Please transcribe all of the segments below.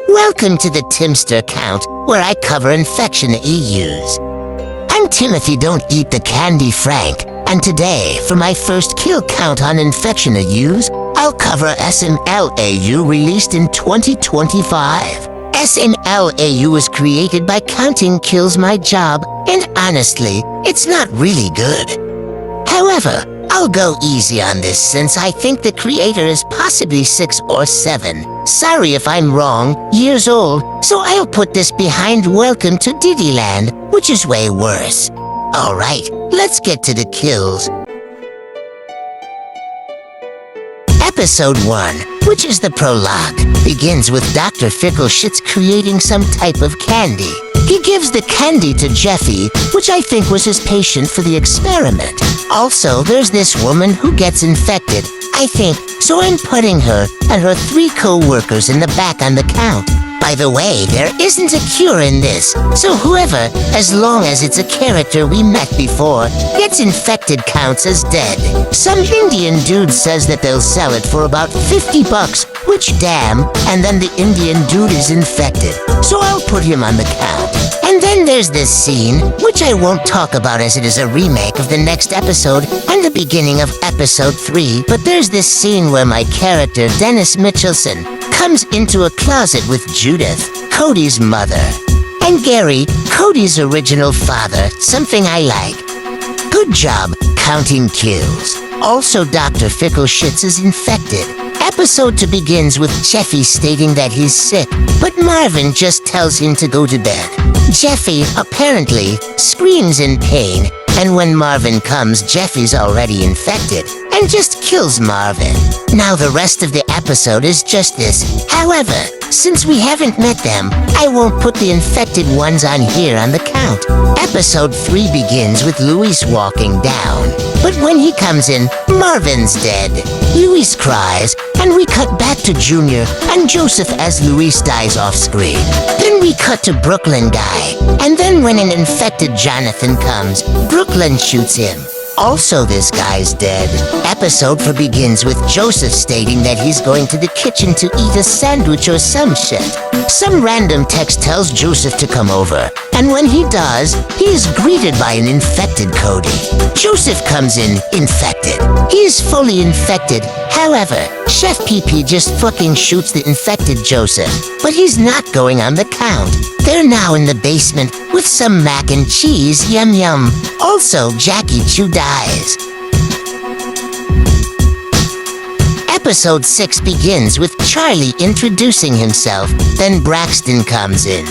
Welcome to the TIMSTER COUNT, where I cover infection EUs. I'm Timothy Don't Eat the Candy Frank, and today, for my first kill count on infection EUs, I'll cover SML Au released in 2025. SML Au was created by counting kills my job, and honestly, it's not really good. However, I'll go easy on this since I think the creator is possibly 6 or 7. Sorry if I'm wrong, years old, so I'll put this behind Welcome to Diddyland, which is way worse. Alright, let's get to the kills. Episode 1, which is the prologue, begins with Dr. Fickleshits creating some type of candy. He gives the candy to Jeffy, which I think was his patient for the experiment. Also, there's this woman who gets infected, I think, so I'm putting her and her 3 co-workers in the back on the count. By the way, there isn't a cure in this, so whoever, as long as it's a character we met before, gets infected counts as dead. Some Indian dude says that they'll sell it for about $50, which damn, and then the Indian dude is infected, so I'll put him on the count. And then there's this scene, which I won't talk about as it is a remake of the next episode and the beginning of episode 3, but there's this scene where my character, Dennis Mitchelson, comes into a closet with Judith, Cody's mother, and Gary, Cody's original father, something I like. Good job counting kills. Also, Dr. Fickleshits is infected. Episode 2 begins with Jeffy stating that he's sick, but Marvin just tells him to go to bed. Jeffy, apparently, screams in pain, and when Marvin comes, Jeffy's already infected, and just kills Marvin. Now the rest of the episode is just this. However, since we haven't met them, I won't put the infected ones on here on the count. Episode 3 begins with Luis walking down, but when he comes in, Marvin's dead. Luis cries, and we cut back to Junior and Joseph as Luis dies off screen. Then we cut to Brooklyn guy, and then when an infected Jonathan comes, Brooklyn shoots him. Also, this guy's dead. Episode 4 begins with Joseph stating that he's going to the kitchen to eat a sandwich or some shit. Some random text tells Joseph to come over, and when he does, he is greeted by an infected Cody. Joseph comes in infected. He is fully infected. However, Chef PP just fucking shoots the infected Joseph, but he's not going on the count. They're now in the basement with some mac and cheese, yum yum. Also, Jackie Chu dies. Episode 6 begins with Charlie introducing himself, then Braxton comes in.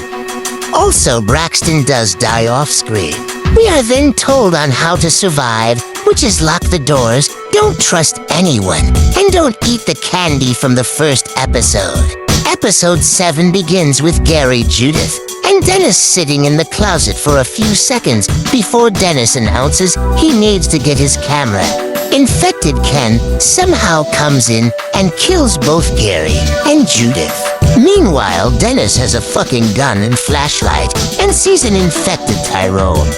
Also, Braxton does die off screen. We are then told on how to survive, which is lock the doors, don't trust anyone, and don't eat the candy from the first episode. Episode 7 begins with Gary, Judith, and Dennis sitting in the closet for a few seconds before Dennis announces he needs to get his camera. Infected Ken somehow comes in and kills both Gary and Judith. Meanwhile, Dennis has a fucking gun and flashlight and sees an infected Tyrone.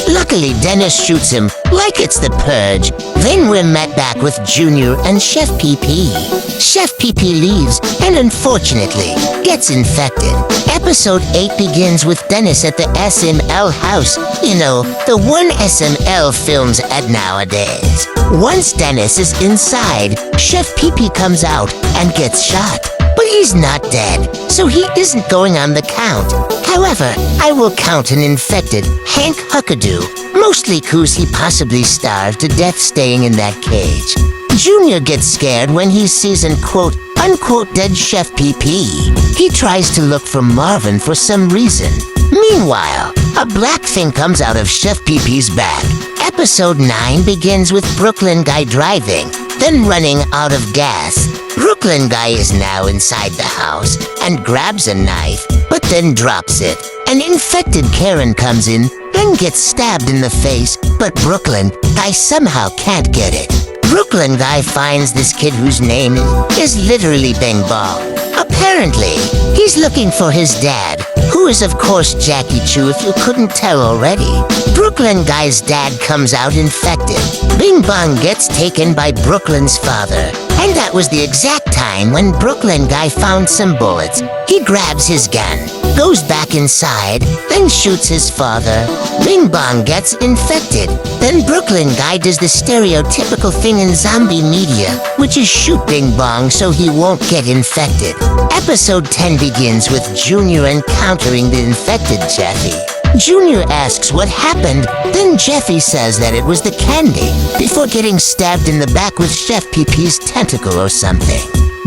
Luckily, Dennis shoots him like it's the Purge. Then we're met back with Junior and Chef PP. Chef PP leaves and unfortunately gets infected. Episode 8 begins with Dennis at the SML house. You know, the one SML films at nowadays. Once Dennis is inside, Chef PP comes out and gets shot. But he's not dead, so he isn't going on the count. However, I will count an infected Hank Huckadoo, mostly 'cause he possibly starved to death staying in that cage. Junior gets scared when he sees an quote-unquote dead Chef PP. He tries to look for Marvin for some reason. Meanwhile, a black thing comes out of Chef PP's back. Episode 9 begins with Brooklyn guy driving, then running out of gas. Brooklyn guy is now inside the house and grabs a knife, but then drops it. An infected Karen comes in and gets stabbed in the face, but Brooklyn guy somehow can't get it. Brooklyn guy finds this kid whose name is literally Bing Bong. Apparently, he's looking for his dad, who is of course Jackie Chu if you couldn't tell already. Brooklyn guy's dad comes out infected. Bing Bong gets taken by Brooklyn's father, And that was the exact time when Brooklyn guy found some bullets. He grabs his gun, goes back inside, then shoots his father. Bing Bong gets infected. Then Brooklyn guy does the stereotypical thing in zombie media, which is shoot Bing Bong so he won't get infected. Episode 10 begins with Junior encountering the infected Jeffy. Junior asks what happened, then Jeffy says that it was the candy, before getting stabbed in the back with Chef Pee-Pee's tentacle or something.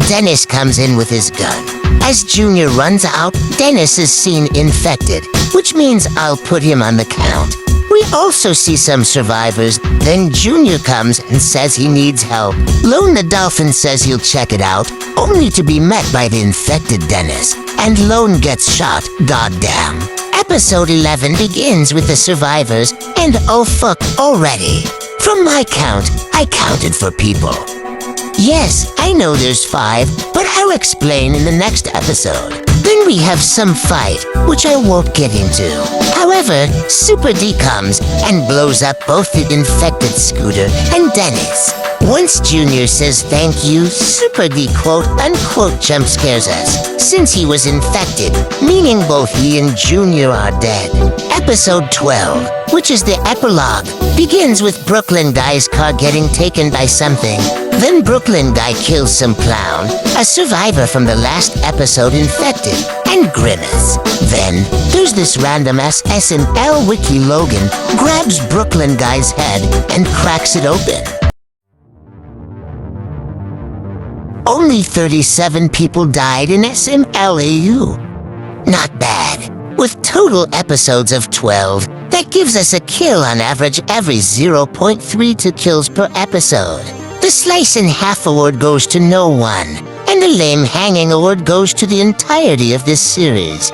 Dennis comes in with his gun. As Junior runs out, Dennis is seen infected, which means I'll put him on the count. We also see some survivors, then Junior comes and says he needs help. Lone the Dolphin says he'll check it out, only to be met by the infected Dennis, and Lone gets shot, goddamn. Episode 11 begins with the survivors, and oh fuck already. From my count, I counted for people. Yes, I know there's 5, but I'll explain in the next episode. Then we have some fight, which I won't get into. However, Super D comes and blows up both the infected Scooter and Dennis. Once Junior says thank you, Super D quote-unquote jump scares us, since he was infected, meaning both he and Junior are dead. Episode 12, which is the epilogue, begins with Brooklyn guy's car getting taken by something. Then Brooklyn guy kills some clown, a survivor from the last episode infected, and Grimace. Then, there's this random-ass SML Wiki Logan grabs Brooklyn guy's head and cracks it open. Only 37 people died in SML Au. Not bad. With total episodes of 12, that gives us a kill on average every 0.32 kills per episode. The Slice in Half award goes to no one, and the Lame Hanging award goes to the entirety of this series.